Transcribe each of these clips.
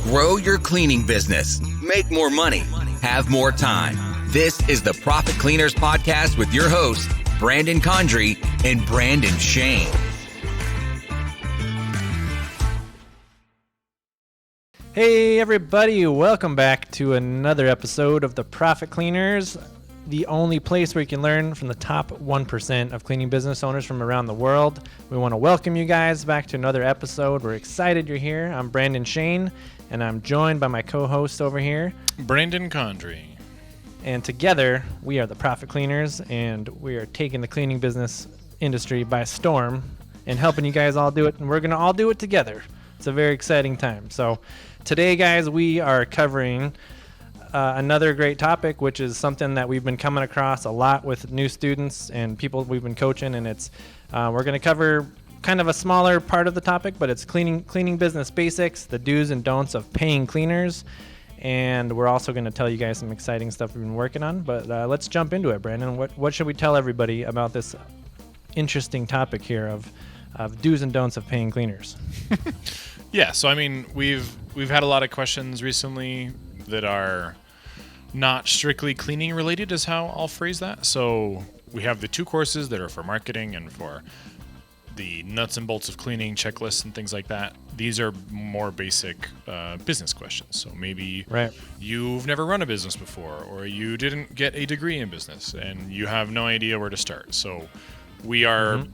Grow your cleaning business. Make more money. Have more time. This is the Profit Cleaners Podcast with your hosts, Brandon Condry and Brandon Shane. Hey everybody, welcome back to another episode of the Profit Cleaners, the only place where you can learn from the top 1% of cleaning business owners from around the world. We want to welcome you guys back to another episode. We're excited you're here. I'm Brandon Shane, and I'm joined by my co-host over here, Brandon Condry. And together, we are the Profit Cleaners, and we are taking the cleaning business industry by storm and helping you guys all do it, and we're going to all do it together. It's a very exciting time. So today, guys, we are covering another great topic, which is something that we've been coming across a lot with new students and people we've been coaching, and it's we're going to cover kind of a smaller part of the topic, but it's cleaning business basics, the do's and don'ts of paying cleaners, and we're also going to tell you guys some exciting stuff we've been working on. But let's jump into it, Brandon. What should we tell everybody about this interesting topic here of do's and don'ts of paying cleaners? Yeah, so I mean, we've had a lot of questions recently that are not strictly cleaning related, is how I'll phrase that. So we have the two courses that are for marketing and for the nuts and bolts of cleaning, checklists and things like that. These are more basic business questions. So maybe you've never run a business before, or you didn't get a degree in business and you have no idea where to start. So we are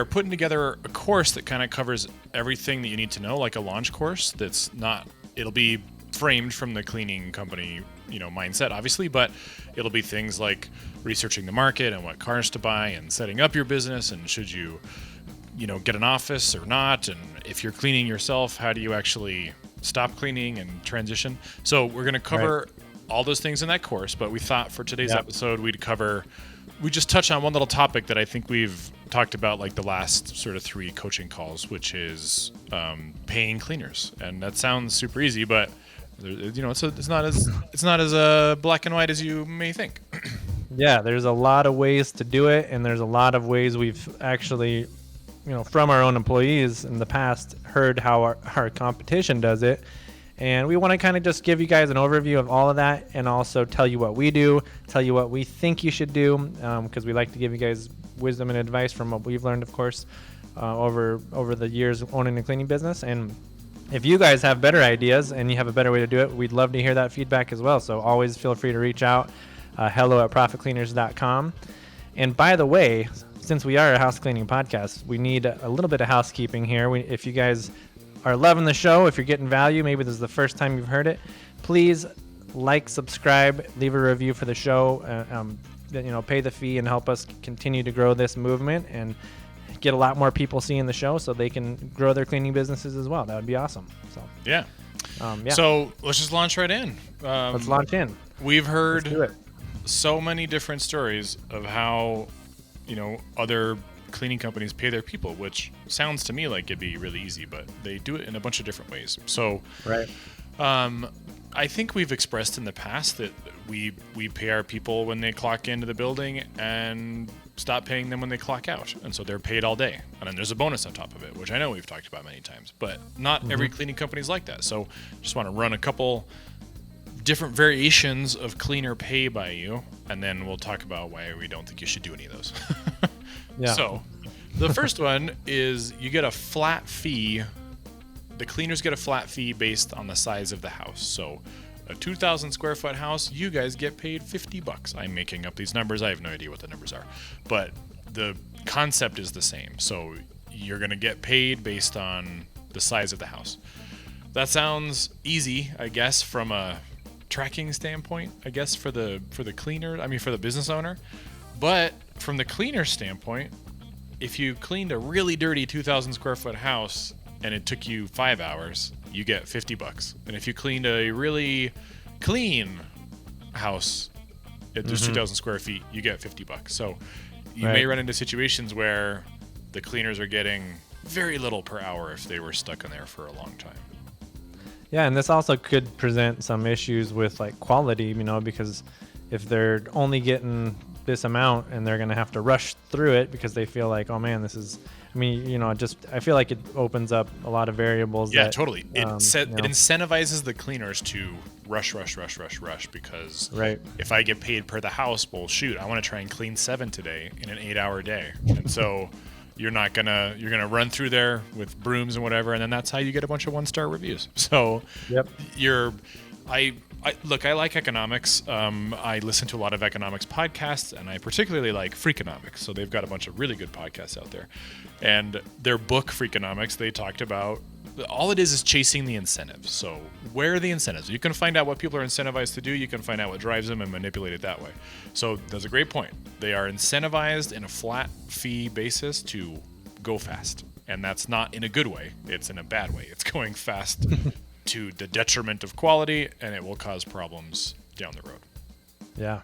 putting together a course that kind of covers everything that you need to know, like a launch course. It'll be framed from the cleaning company, mindset, obviously, but it'll be things like researching the market and what cars to buy and setting up your business, and should you, get an office or not, and if you're cleaning yourself, how do you actually stop cleaning and transition? So we're going to cover all those things in that course, but we thought for today's episode we'd just touch on one little topic that I think we've talked about like the last sort of 3 coaching calls, which is paying cleaners. And that sounds super easy, but it's not as black and white as you may think. Yeah, there's a lot of ways to do it, and there's a lot of ways we've actually, from our own employees in the past, heard how our competition does it. And we want to kind of just give you guys an overview of all of that, and also tell you what we do, tell you what we think you should do, because we like to give you guys wisdom and advice from what we've learned, of course, over the years owning a cleaning business. And if you guys have better ideas and you have a better way to do it, we'd love to hear that feedback as well. So always feel free to reach out, hello@profitcleaners.com. And by the way, since we are a house cleaning podcast, we need a little bit of housekeeping here. If you guys are loving the show, if you're getting value, maybe this is the first time you've heard it, please like, subscribe, leave a review for the show, pay the fee and help us continue to grow this movement and get a lot more people seeing the show so they can grow their cleaning businesses as well. That would be awesome. So yeah. So let's just launch right in. Let's launch in. We've heard so many different stories of how, other cleaning companies pay their people, which sounds to me like it'd be really easy, but they do it in a bunch of different ways. So I think we've expressed in the past that we pay our people when they clock into the building and stop paying them when they clock out, and so they're paid all day, and then there's a bonus on top of it, which I know we've talked about many times, but not every cleaning company is like that. So just want to run a couple different variations of cleaner pay by you, and then we'll talk about why we don't think you should do any of those. So the first one is you get a flat fee. The cleaners get a flat fee based on the size of the house. So a 2,000 square foot house, you guys get paid $50. I'm making up these numbers. I have no idea what the numbers are, but the concept is the same. So you're going to get paid based on the size of the house. That sounds easy, I guess, from a tracking standpoint, I guess, for the cleaner, for the business owner. But from the cleaner standpoint, if you cleaned a really dirty 2,000 square foot house and it took you 5 hours, you get $50. And if you cleaned a really clean house at just 2,000 square feet, you get $50. So you may run into situations where the cleaners are getting very little per hour if they were stuck in there for a long time. Yeah, and this also could present some issues with like quality, because if they're only getting this amount and they're going to have to rush through it because they feel like, oh man, this is, I mean, I feel like it opens up a lot of variables. Yeah, that, totally. It you know, incentivizes the cleaners to rush because Right. if I get paid per the house, well, shoot, I want to try and clean 7 today in an 8-hour day, and so you're gonna run through there with brooms and whatever, and then that's how you get a bunch of 1-star reviews. So Yep. I like economics. I listen to a lot of economics podcasts, and I particularly like Freakonomics. So they've got a bunch of really good podcasts out there. And their book, Freakonomics, they talked about all it is chasing the incentives. So where are the incentives? You can find out what people are incentivized to do. You can find out what drives them and manipulate it that way. So that's a great point. They are incentivized in a flat fee basis to go fast. And that's not in a good way. It's in a bad way. It's going fast to the detriment of quality, and it will cause problems down the road. Yeah.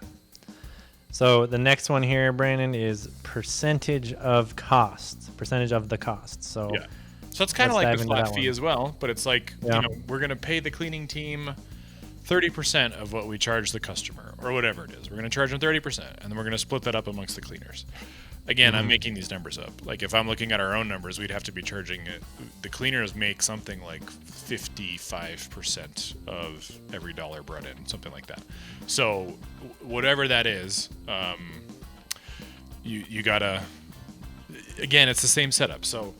So the next one here, Brandon, is percentage of the cost. So Yeah. So it's kind of let's like dive the into flat that fee one. as well, but it's like, Yeah. we're going to pay the cleaning team 30% of what we charge the customer, or whatever it is. We're going to charge them 30%, and then we're going to split that up amongst the cleaners. Again, I'm making these numbers up. Like, if I'm looking at our own numbers, we'd have to be charging it. The cleaners make something like 55% of every dollar brought in, something like that. So whatever that is, you gotta, again, it's the same setup. So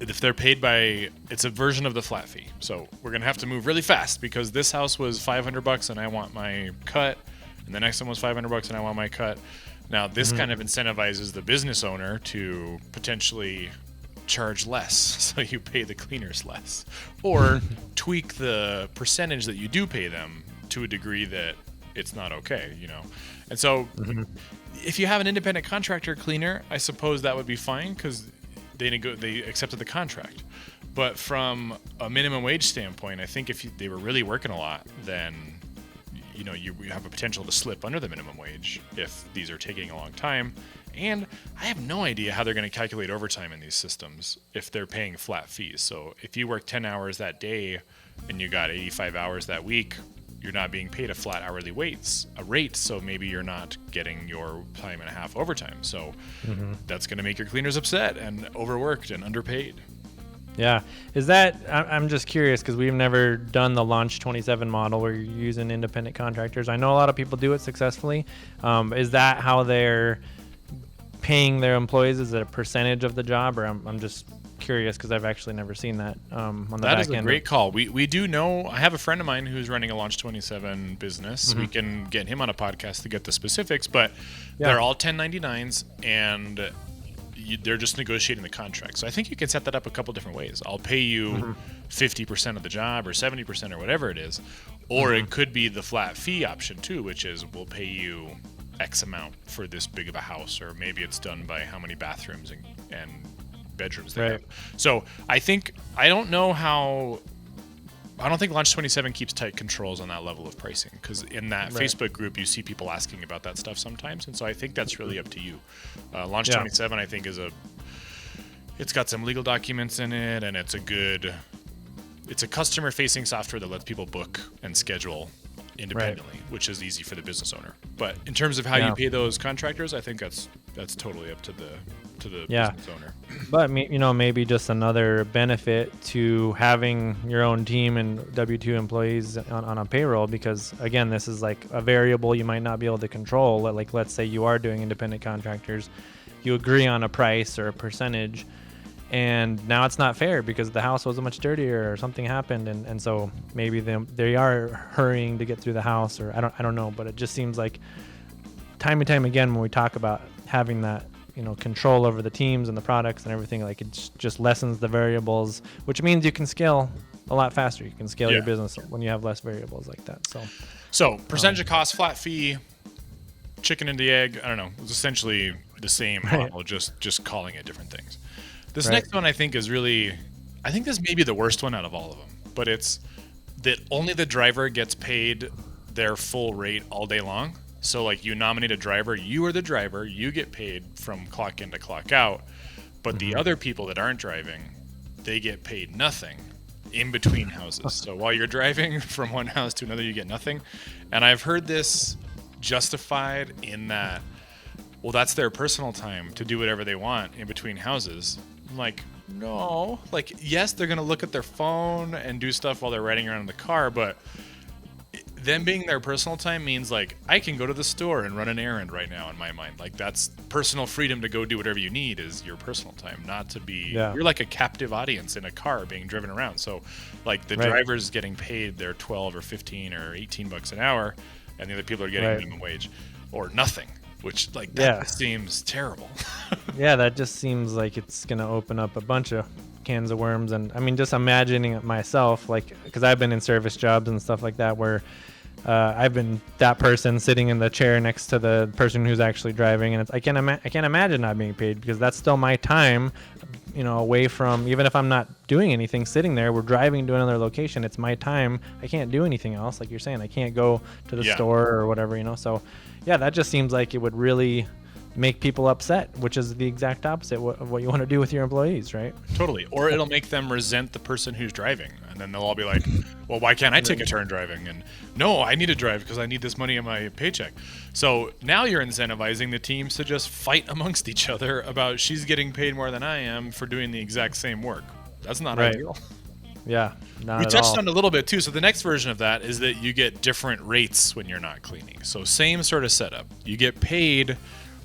if they're paid by, it's a version of the flat fee. So we're gonna have to move really fast because this house was $500 and I want my cut, and the next one was $500 and I want my cut. Now this kind of incentivizes the business owner to potentially charge less, so you pay the cleaners less, or tweak the percentage that you do pay them to a degree that it's not okay, And so if you have an independent contractor cleaner, I suppose that would be fine because they accepted the contract. But from a minimum wage standpoint, I think if they were really working a lot, then you have a potential to slip under the minimum wage if these are taking a long time. And I have no idea how they're going to calculate overtime in these systems if they're paying flat fees. So if you work 10 hours that day and you got 85 hours that week, you're not being paid a flat hourly rate. So maybe you're not getting your time and a half overtime. So that's going to make your cleaners upset and overworked and underpaid. Yeah. Is that, I'm just curious because we've never done the Launch 27 model where you're using independent contractors. I know a lot of people do it successfully. Is that how they're paying their employees? Is it a percentage of the job? Or I'm just curious because I've actually never seen that on the back end. That is a great call. We do know, I have a friend of mine who's running a Launch 27 business. We can get him on a podcast to get the specifics, but they're all 1099s and they're just negotiating the contract. So I think you can set that up a couple different ways. I'll pay you 50% of the job or 70% or whatever it is. Or it could be the flat fee option too, which is we'll pay you X amount for this big of a house, or maybe it's done by how many bathrooms and bedrooms they have. So I think, I don't think Launch 27 keeps tight controls on that level of pricing, because in that Facebook group, you see people asking about that stuff sometimes. And so I think that's really up to you. Launch 27, I think, it's got some legal documents in it, and it's a customer facing software that lets people book and schedule independently, which is easy for the business owner. But in terms of how you pay those contractors, I think that's totally up to the business owner. But maybe just another benefit to having your own team and W-2 employees on a payroll, because again, this is like a variable you might not be able to control. Like, let's say you are doing independent contractors, you agree on a price or a percentage, and now it's not fair because the house was much dirtier or something happened, and so maybe they are hurrying to get through the house, or I don't know. But it just seems like time and time again when we talk about having that control over the teams and the products and everything, like it just lessens the variables, which means you can scale a lot faster. You can scale your business when you have less variables like that. So percentage of cost, flat fee, chicken and the egg, I don't know, it's essentially the same model, just calling it different things. This next one I think is I think this may be the worst one out of all of them, but it's that only the driver gets paid their full rate all day long. So like, you nominate a driver, you are the driver, you get paid from clock in to clock out, but the other people that aren't driving, they get paid nothing in between houses. So while you're driving from one house to another, you get nothing. And I've heard this justified in that well, that's their personal time to do whatever they want in between houses. I'm like, no. Like, yes, they're going to look at their phone and do stuff while they're riding around in the car, but them being their personal time means, like, I can go to the store and run an errand right now in my mind. Like, that's personal freedom to go do whatever you need is your personal time, not to be, you're like a captive audience in a car being driven around. So, like, the driver's getting paid their 12 or 15 or 18 bucks an hour, and the other people are getting minimum wage or nothing, which, like, that seems terrible. Yeah, that just seems like it's going to open up a bunch of cans of worms. And I mean, just imagining it myself, like, because I've been in service jobs and stuff like that where I've been that person sitting in the chair next to the person who's actually driving, and I can't imagine not being paid, because that's still my time, you know, away from, even if I'm not doing anything, sitting there, we're driving to another location, it's my time. I can't do anything else, like you're saying. I can't go to the store or whatever, you know. So yeah, that just seems like it would really make people upset, which is the exact opposite of what you want to do with your employees, right? Totally. Or it'll make them resent the person who's driving, and then they'll all be like, well, why can't I take a turn driving? And no, I need to drive because I need this money in my paycheck. So now you're incentivizing the teams to just fight amongst each other about, she's getting paid more than I am for doing the exact same work. That's not ideal. Yeah, we touched on it a little bit too. So the next version of that is that you get different rates when you're not cleaning. So same sort of setup. You get paid.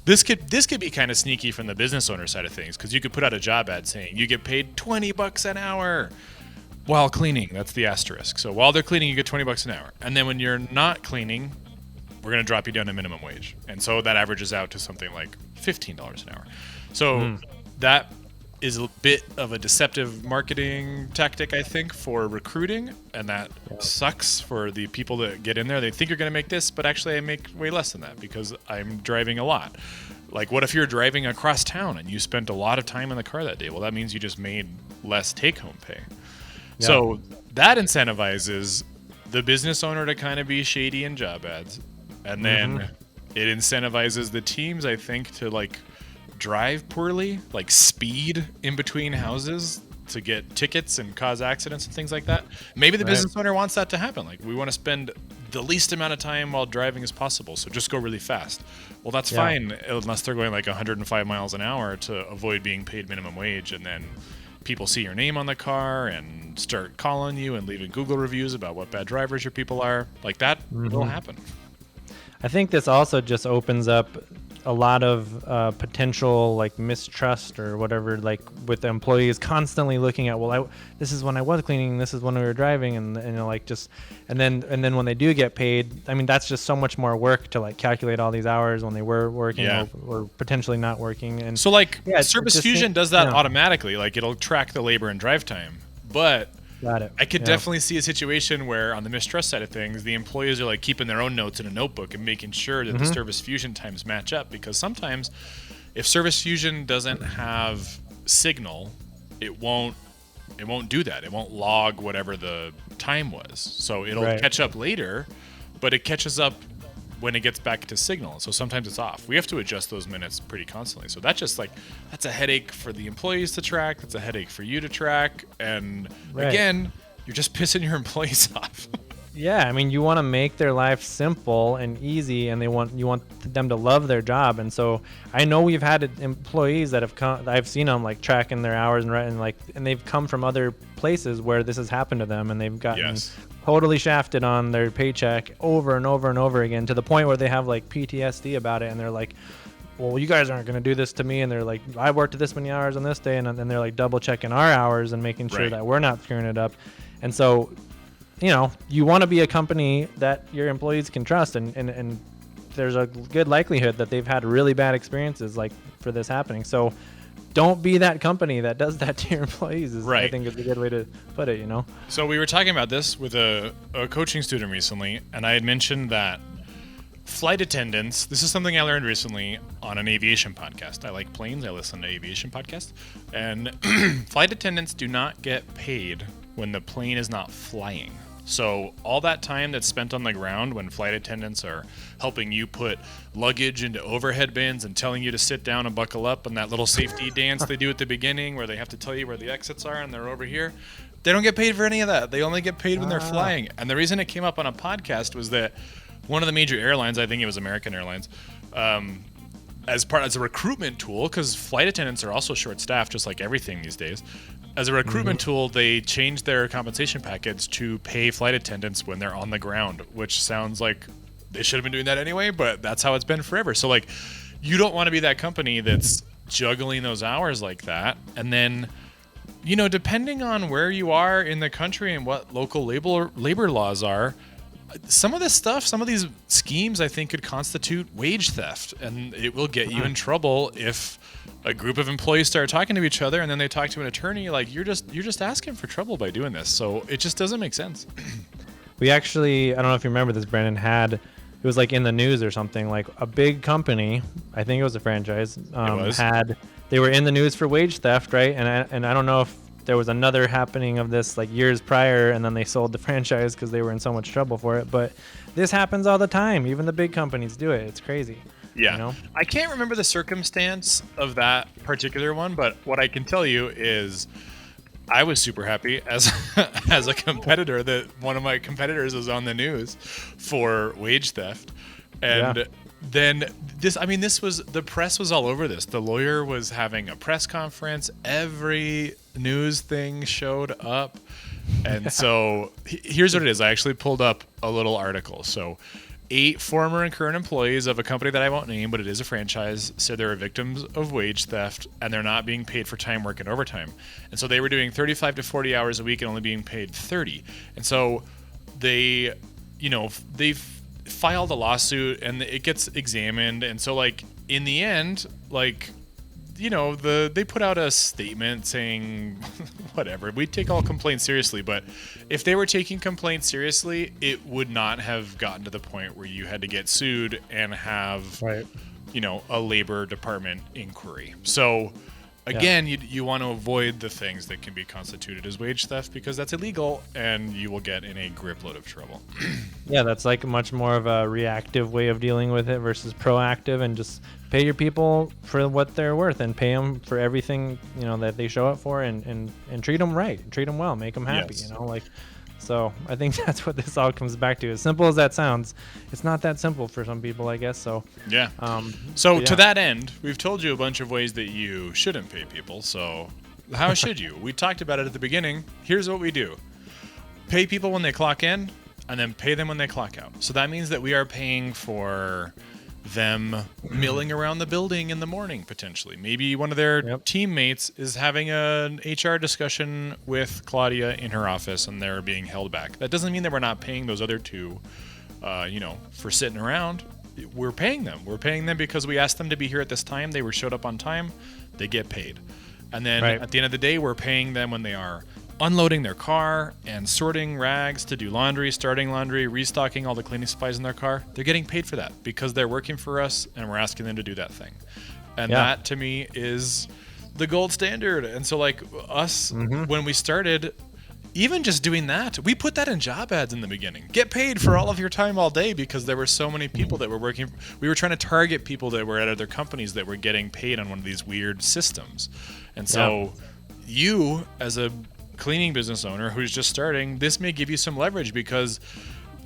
This could be kind of sneaky from the business owner side of things, because you could put out a job ad saying you get paid $20 an hour while cleaning. That's the asterisk. So while they're cleaning, you get $20 an hour. And then when you're not cleaning, we're going to drop you down to minimum wage. And so that averages out to something like $15 an hour. So that is a bit of a deceptive marketing tactic, I think, for recruiting. And that sucks for the people that get in there. They think you're going to make this, but actually I make way less than that because I'm driving a lot. Like, what if you're driving across town and you spent a lot of time in the car that day? Well, that means you just made less take-home pay. Yeah. So that incentivizes the business owner to kind of be shady in job ads. And then it incentivizes the teams, I think, to, like, drive poorly, like speed in between houses to get tickets and cause accidents and things like that. Maybe the business owner wants that to happen. Like, we want to spend the least amount of time while driving as possible, so just go really fast. Well, that's fine unless they're going like 105 miles an hour to avoid being paid minimum wage, and then people see your name on the car and start calling you and leaving Google reviews about what bad drivers your people are. Like, that will happen. I think this also just opens up a lot of potential, like, mistrust or whatever, like, with the employees constantly looking at, well, this is when I was cleaning, this is when we were driving, and you know, like, just and then when they do get paid, I mean, that's just so much more work to, like, calculate all these hours when they were working or potentially not working. And so, like, Service Fusion does that automatically. Like, it'll track the labor and drive time, but I could definitely see a situation where, on the mistrust side of things, the employees are, like, keeping their own notes in a notebook and making sure that the Service Fusion times match up. Because sometimes, if Service Fusion doesn't have signal, it won't do that. It won't log whatever the time was. So it'll catch up later, but it catches up when it gets back to signal. So sometimes it's off. We have to adjust those minutes pretty constantly. So that's just, like, that's a headache for the employees to track. That's a headache for you to track. And again, you're just pissing your employees off. Yeah, I mean, you want to make their life simple and easy, and you want them to love their job. And so I know we've had employees that have come, I've seen them, like, tracking their hours and they've come from other places where this has happened to them, and they've gotten totally shafted on their paycheck over and over and over again, to the point where they have, like, PTSD about it, and they're like, well, you guys aren't going to do this to me. And they're like, I worked this many hours on this day, and then they're, like, double checking our hours and making sure that we're not screwing it up. And so, you know, you want to be a company that your employees can trust, and there's a good likelihood that they've had really bad experiences, like, for this happening. So don't be that company that does that to your employees, I think is a good way to put it, you know? So we were talking about this with a coaching student recently, and I had mentioned that flight attendants, this is something I learned recently on an aviation podcast. I like planes. I listen to aviation podcasts. And flight attendants do not get paid when the plane is not flying. So all that time that's spent on the ground when flight attendants are helping you put luggage into overhead bins and telling you to sit down and buckle up, and that little safety dance they do at the beginning where they have to tell you where the exits are and they're over here, they don't get paid for any of that. They only get paid when they're flying. And the reason it came up on a podcast was that one of the major airlines, I think it was American Airlines, as a recruitment tool, because flight attendants are also short-staffed, just like everything these days. As a recruitment tool, they changed their compensation package to pay flight attendants when they're on the ground, which sounds like they should have been doing that anyway, but that's how it's been forever. So like, you don't want to be that company that's juggling those hours like that. And then, you know, depending on where you are in the country and what local labor laws are, some of this stuff, some of these schemes, I think could constitute wage theft, and it will get you in trouble if a group of employees start talking to each other and then they talk to an attorney. Like, you're just asking for trouble by doing this. So it just doesn't make sense. We actually, I don't know if you remember this, Brandon, it was like in the news or something, like a big company, I think it was a franchise, they were in the news for wage theft, right? And I don't know if there was another happening of this like years prior, and then they sold the franchise because they were in so much trouble for it. But this happens all the time. Even the big companies do it. It's crazy. Yeah. You know? I can't remember the circumstance of that particular one, but what I can tell you is I was super happy as a competitor that one of my competitors was on the news for wage theft. And then the press was all over this. The lawyer was having a press conference. Every news thing showed up. And so here's what it is. I actually pulled up a little article. So 8 former and current employees of a company that I won't name, but it is a franchise, said they were victims of wage theft and they're not being paid for time work and overtime. And so they were doing 35 to 40 hours a week and only being paid 30. And so they've filed a lawsuit and it gets examined. And so like in the end, like, you know, they put out a statement saying whatever, we take all complaints seriously, but if they were taking complaints seriously, it would not have gotten to the point where you had to get sued and have you know, a labor department inquiry. So again, you want to avoid the things that can be constituted as wage theft because that's illegal and you will get in a grip load of trouble. Yeah, that's like much more of a reactive way of dealing with it versus proactive, and just pay your people for what they're worth and pay them for everything, you know, that they show up for, and treat them right, treat them well, make them happy, you know, like. So I think that's what this all comes back to. As simple as that sounds, it's not that simple for some people, I guess. So yeah. To that end, we've told you a bunch of ways that you shouldn't pay people. So how should you? We talked about it at the beginning. Here's what we do: pay people when they clock in, and then pay them when they clock out. So that means that we are paying for them milling around the building in the morning, potentially. Maybe one of their teammates is having an HR discussion with Claudia in her office and they're being held back. That doesn't mean that we're not paying those other two, for sitting around. We're paying them. We're paying them because we asked them to be here at this time. They showed up on time. They get paid. And then at the end of the day, we're paying them when they are unloading their car and sorting rags to do laundry, starting laundry, restocking all the cleaning supplies in their car. They're getting paid for that because they're working for us and we're asking them to do that thing. And that to me is the gold standard. And so like us, when we started, even just doing that, we put that in job ads in the beginning. Get paid for all of your time all day, because there were so many people that were working. We were trying to target people that were at other companies that were getting paid on one of these weird systems. And so you, as a cleaning business owner who's just starting, this may give you some leverage because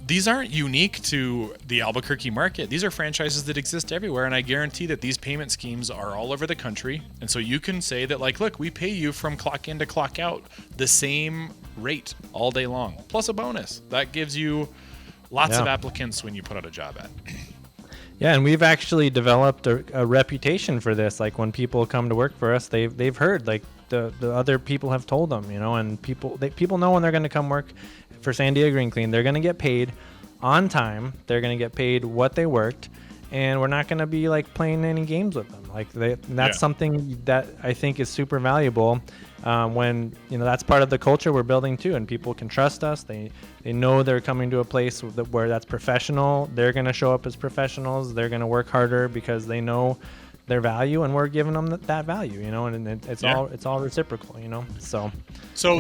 these aren't unique to the Albuquerque market. These are franchises that exist everywhere, and I guarantee that these payment schemes are all over the country. And so you can say that, like, look, we pay you from clock in to clock out the same rate all day long, plus a bonus. That gives you lots of applicants when you put out a job ad. Yeah, and we've actually developed a reputation for this. Like when people come to work for us, they've heard, like, the other people have told them, you know, and people know when they're going to come work for San Diego Green Clean, they're going to get paid on time. They're going to get paid what they worked, and we're not going to be like playing any games with them. Like that's something that I think is super valuable. When, you know, that's part of the culture we're building too, and people can trust us. They know they're coming to a place where that's professional. They're going to show up as professionals. They're going to work harder because they know their value, and we're giving them that value, you know, and it's all reciprocal, you know. So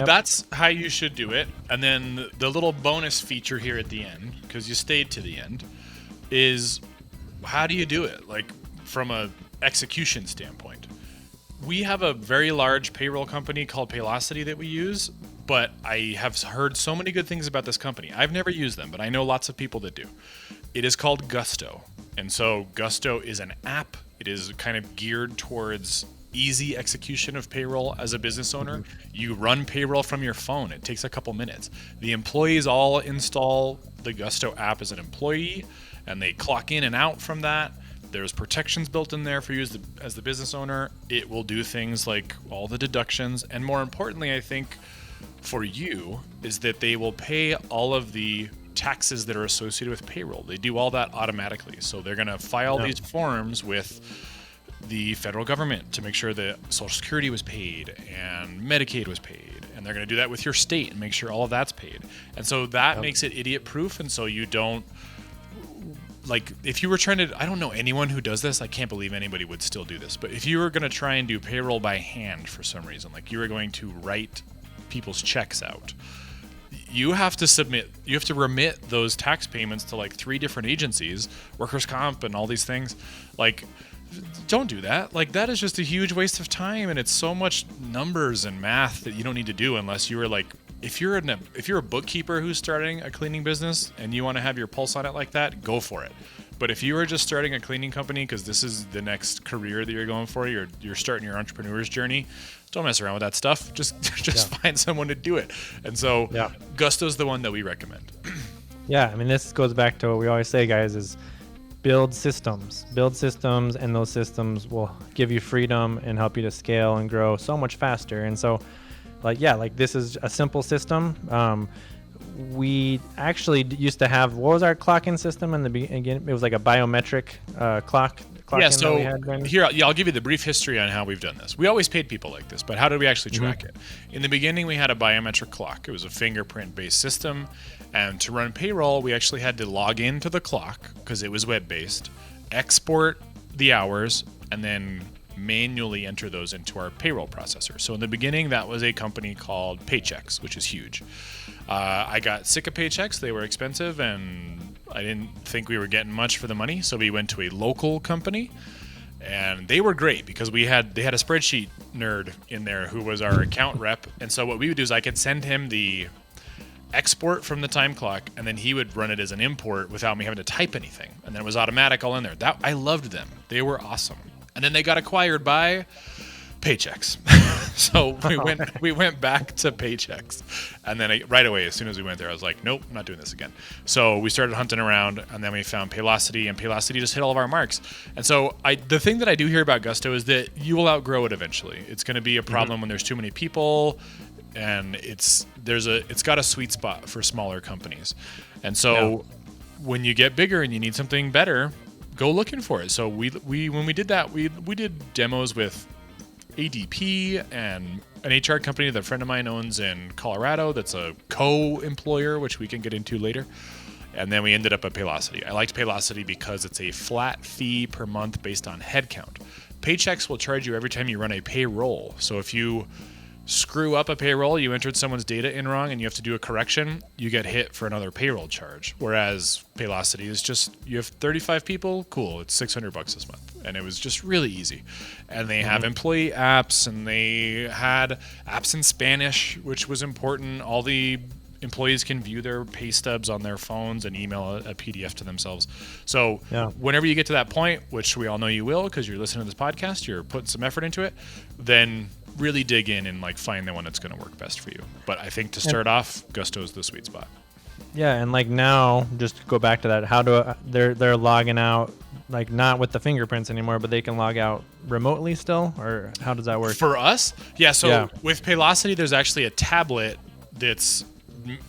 that's how you should do it. And then the little bonus feature here at the end, because you stayed to the end, is how do you do it? Like from a execution standpoint, we have a very large payroll company called Paylocity that we use, but I have heard so many good things about this company. I've never used them, but I know lots of people that do. It is called Gusto. And so Gusto is an app It is kind of geared towards easy execution of payroll as a business owner. You run payroll from your phone. It takes a couple minutes. The employees all install the Gusto app as an employee, and they clock in and out from that. There's protections built in there for you as the business owner. It will do things like all the deductions, and more importantly, I think for you is that they will pay all of the taxes that are associated with payroll. They do all that automatically. So they're going to file these forms with the federal government to make sure that Social Security was paid and Medicaid was paid. And they're going to do that with your state and make sure all of that's paid. And so that makes it idiot proof. And so you don't, like, if you were trying to, I don't know anyone who does this. I can't believe anybody would still do this. But if you were going to try and do payroll by hand for some reason, like you were going to write people's checks out, you have to remit those tax payments to like 3 different agencies, workers' comp and all these things. Like, don't do that. Like, that is just a huge waste of time, and it's so much numbers and math that you don't need to do unless you are like, if you're a bookkeeper who's starting a cleaning business and you want to have your pulse on it like that, go for it. But if you are just starting a cleaning company because this is the next career that you're going for, you're starting your entrepreneur's journey, don't mess around with that stuff. Just find someone to do it. And so Gusto's the one that we recommend. Yeah, I mean, this goes back to what we always say, guys, is build systems, and those systems will give you freedom and help you to scale and grow so much faster. And so, like this is a simple system. We actually used to have, what was our clock-in system in the beginning? It was like a biometric clock. Yeah, so here, I'll give you the brief history on how we've done this. We always paid people like this, but how did we actually track it? In the beginning, we had a biometric clock. It was a fingerprint-based system, and to run payroll, we actually had to log into the clock because it was web-based, export the hours, and then manually enter those into our payroll processor. So in the beginning, that was a company called Paychex, which is huge. I got sick of Paychex. They were expensive, and I didn't think we were getting much for the money, so we went to a local company, and they were great because they had a spreadsheet nerd in there who was our account rep. And so what we would do is I could send him the export from the time clock, and then he would run it as an import without me having to type anything, and then it was automatic all in there. That I loved them. They were awesome. And then they got acquired by Paychex. So we went back to Paychex, and then right away, as soon as we went there, I was like, nope, I'm not doing this again. So we started hunting around, and then we found Paylocity, and Paylocity just hit all of our marks. And so the thing that I do hear about Gusto is that you will outgrow it eventually. It's going to be a problem when there's too many people, and it's got a sweet spot for smaller companies. And so when you get bigger and you need something better, go looking for it. So when we did that, we did demos with ADP and an HR company that a friend of mine owns in Colorado that's a co-employer, which we can get into later. And then we ended up at Paylocity. I liked Paylocity because it's a flat fee per month based on headcount. Paychex will charge you every time you run a payroll. So if you screw up a payroll, you entered someone's data in wrong and you have to do a correction, you get hit for another payroll charge. Whereas Paylocity is just, you have 35 people, cool, it's $600 this month. And it was just really easy. And they have employee apps, and they had apps in Spanish, which was important. All the employees can view their pay stubs on their phones and email a PDF to themselves. So whenever you get to that point, which we all know you will because you're listening to this podcast, you're putting some effort into it, then really dig in and like find the one that's going to work best for you. But I think to start off, Gusto's the sweet spot. Yeah, and like now, just to go back to that, they're logging out, like not with the fingerprints anymore, but they can log out remotely still, or how does that work? For us? Yeah, so with Paylocity, there's actually a tablet that's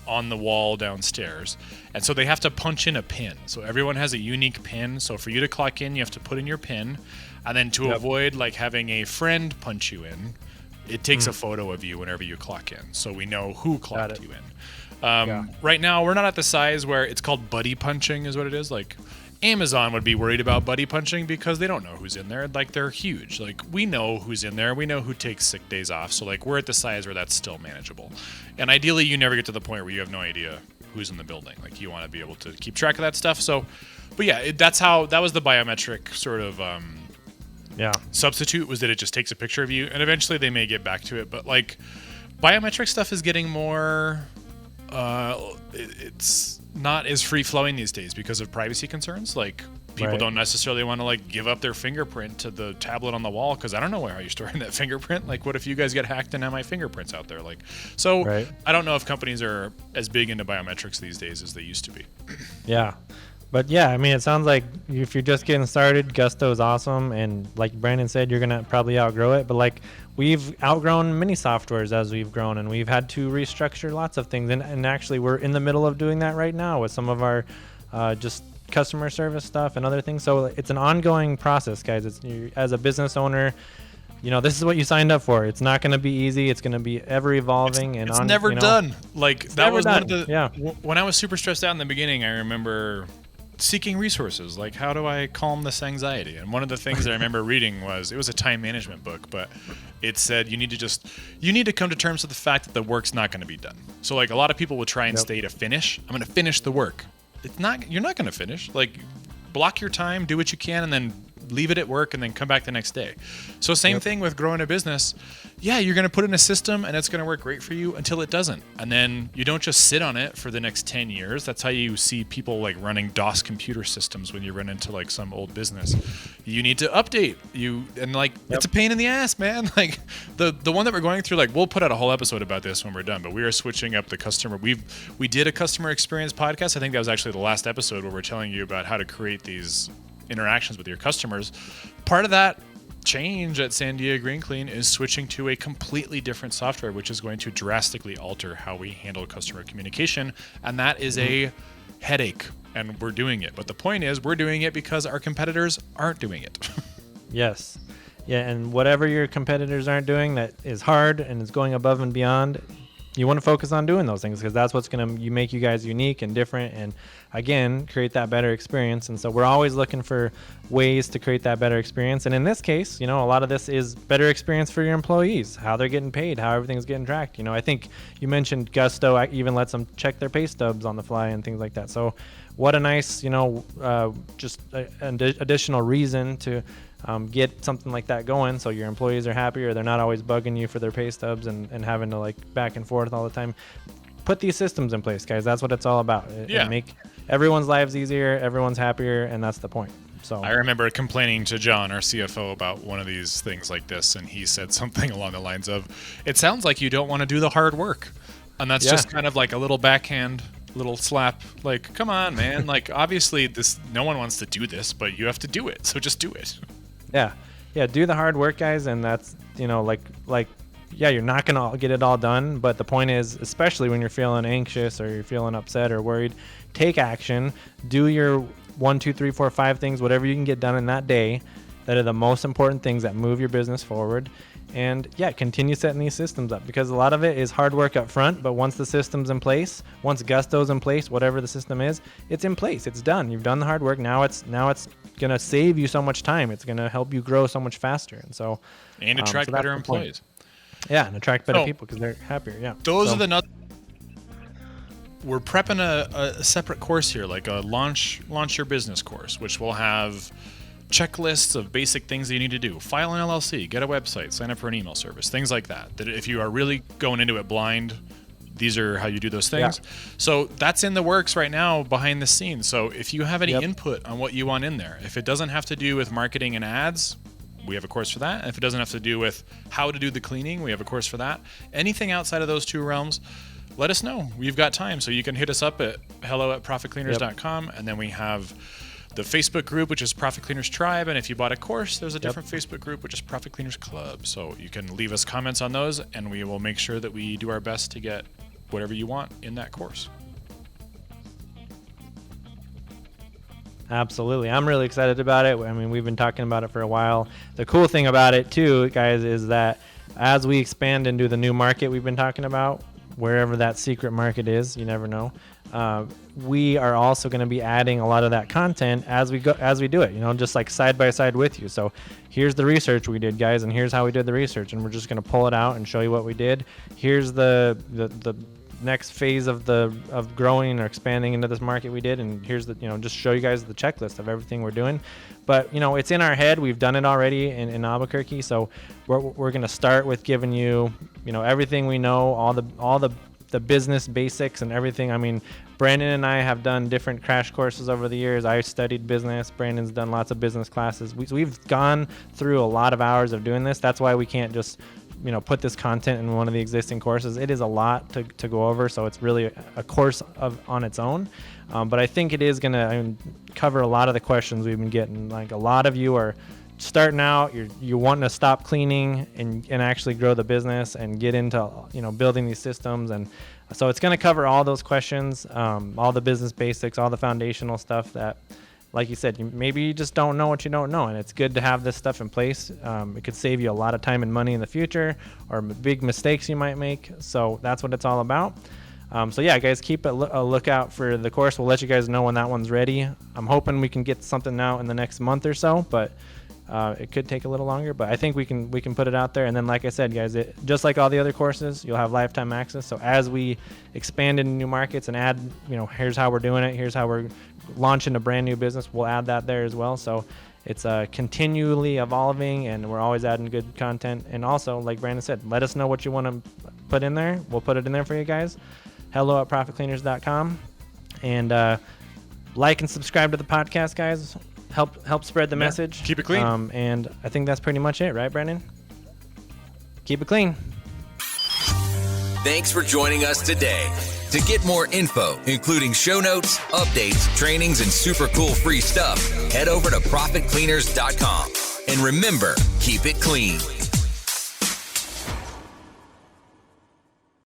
on the wall downstairs, and so they have to punch in a pin. So everyone has a unique pin. So for you to clock in, you have to put in your pin, and then to avoid like having a friend punch you in, it takes a photo of you whenever you clock in, so we know who clocked you in. Right now, we're not at the size where it's called buddy punching is what it is. Like Amazon would be worried about buddy punching because they don't know who's in there. Like they're huge. Like we know who's in there. We know who takes sick days off. So like we're at the size where that's still manageable. And ideally, you never get to the point where you have no idea who's in the building. Like you want to be able to keep track of that stuff. So, but yeah, that was the biometric sort of substitute, was that it just takes a picture of you, and eventually they may get back to it. But like biometric stuff is getting more, it's not as free flowing these days because of privacy concerns. Like people Right. don't necessarily want to like give up their fingerprint to the tablet on the wall because I don't know where you're storing that fingerprint. Like, what if you guys get hacked and have my fingerprints out there? Like, so Right. I don't know if companies are as big into biometrics these days as they used to be. Yeah. But yeah, I mean, it sounds like if you're just getting started, Gusto is awesome. And like Brandon said, you're going to probably outgrow it. But like we've outgrown many softwares as we've grown, and we've had to restructure lots of things. And actually, we're in the middle of doing that right now with some of our just customer service stuff and other things. So it's an ongoing process, guys. As a business owner, this is what you signed up for. It's not going to be easy. It's going to be ever evolving. It's never done. Like that was one of the, yeah. When I was super stressed out in the beginning, I remember seeking resources. Like, how do I calm this anxiety? And one of the things that I remember reading it was a time management book, but it said you need to come to terms with the fact that the work's not going to be done. So like a lot of people will try and stay to finish. I'm going to finish the work. You're not going to finish. Like, block your time, do what you can, and then leave it at work and then come back the next day. So same thing with growing a business. Yeah, you're going to put in a system and it's going to work great for you until it doesn't. And then you don't just sit on it for the next 10 years. That's how you see people like running DOS computer systems when you run into like some old business. You need to update it's a pain in the ass, man. Like the one that we're going through, like we'll put out a whole episode about this when we're done, but we are switching up the customer. We did a customer experience podcast. I think that was actually the last episode where we're telling you about how to create these interactions with your customers. Part of that change at Sandia Green Clean is switching to a completely different software, which is going to drastically alter how we handle customer communication, and that is a headache, and we're doing it. But the point is, we're doing it because our competitors aren't doing it. Yes. Yeah, and whatever your competitors aren't doing that is hard and is going above and beyond, you want to focus on doing those things because that's what's going to make you guys unique and different and, again, create that better experience. And so we're always looking for ways to create that better experience. And in this case, a lot of this is better experience for your employees, how they're getting paid, how everything's getting tracked. I think you mentioned Gusto even lets them check their pay stubs on the fly and things like that. So what a nice, just an additional reason to get something like that going so your employees are happier. They're not always bugging you for their pay stubs and having to like back and forth all the time. Put these systems in place, guys. That's what it's all about. Make everyone's lives easier, everyone's happier, and that's the point. So I remember complaining to John, our CFO, about one of these things like this, and he said something along the lines of, "It sounds like you don't want to do the hard work." And that's just kind of like a little backhand little slap, like, come on, man. Like, obviously no one wants to do this, but you have to do it, so just do it. Yeah, do the hard work, guys, and that's, you're not going to get it all done, but the point is, especially when you're feeling anxious or you're feeling upset or worried, take action, do your 1, 2, 3, 4, 5 things, whatever you can get done in that day that are the most important things that move your business forward. And continue setting these systems up because a lot of it is hard work up front, but once the system's in place, once Gusto's in place, whatever the system is, it's in place. It's done. You've done the hard work. Now it's going to save you so much time. It's going to help you grow so much faster. And so attract better employees. Yeah, and attract better people because they're happier. Yeah. Those are the nuts. We're prepping a separate course here, like a launch your business course, which will have checklists of basic things that you need to do. File an LLC, get a website, sign up for an email service, things like that. That if you are really going into it blind, these are how you do those things. Yeah. So that's in the works right now behind the scenes. So if you have any input on what you want in there, if it doesn't have to do with marketing and ads, we have a course for that. And if it doesn't have to do with how to do the cleaning, we have a course for that. Anything outside of those two realms, let us know. We've got time. So you can hit us up at hello@profitcleaners.com, and then we have the Facebook group, which is Profit Cleaners Tribe, and if you bought a course, there's a different Facebook group, which is Profit Cleaners Club. So you can leave us comments on those, and we will make sure that we do our best to get whatever you want in that course. Absolutely. I'm really excited about it. I mean, we've been talking about it for a while. The cool thing about it, too, guys, is that as we expand into the new market we've been talking about, wherever that secret market is, you never know. We are also going to be adding a lot of that content as we do it, just like side by side with you. So here's the research we did, guys, and here's how we did the research, and we're just going to pull it out and show you what we did. Here's the next phase of growing or expanding into this market we did, and here's the just show you guys the checklist of everything we're doing. But it's in our head. We've done it already in Albuquerque, so we're going to start with giving you everything we know, all the the business basics and everything. I mean, Brandon and I have done different crash courses over the years. I studied business. Brandon's done lots of business classes. We've gone through a lot of hours of doing this. That's why we can't just, put this content in one of the existing courses. It is a lot to go over, so it's really a course on its own. But I think it is going to cover a lot of the questions we've been getting. Like, a lot of you are starting out, you're wanting to stop cleaning and actually grow the business and get into building these systems. And so it's going to cover all those questions, all the business basics, all the foundational stuff that, like you said, maybe you just don't know what you don't know, and it's good to have this stuff in place. It could save you a lot of time and money in the future, or big mistakes you might make. So that's what it's all about. So yeah, guys, keep a lookout for the course. We'll let you guys know when that one's ready. I'm hoping we can get something out in the next month or so, but it could take a little longer. But I think we can put it out there. And then, like I said, guys, just like all the other courses, you'll have lifetime access. So as we expand into new markets and add, here's how we're doing it, here's how we're launching a brand new business, we'll add that there as well. So it's continually evolving, and we're always adding good content. And also, like Brandon said, let us know what you want to put in there. We'll put it in there for you guys. hello@profitcleaners.com. And like and subscribe to the podcast, guys. Help spread the message. Keep it clean. And I think that's pretty much it, right, Brandon? Keep it clean. Thanks for joining us today. To get more info, including show notes, updates, trainings, and super cool free stuff, head over to profitcleaners.com. And remember, keep it clean.